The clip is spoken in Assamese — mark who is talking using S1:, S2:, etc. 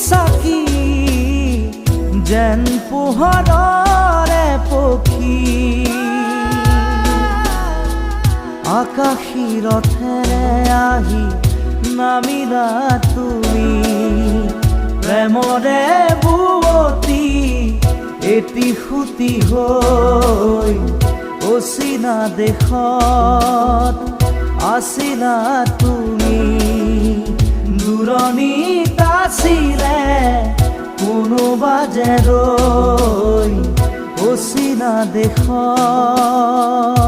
S1: চাকি যেন পোহৰৰে পক্ষী আকাশী ৰথেৰে আহি নামিলা তুমি প্ৰেমৰে বুৱতী এটি সুতি হৈ অচিনা দেশত আছিলা তুমি দূৰণিত আছিলে কোনোবা যে ৰৈ অচিনা দেশত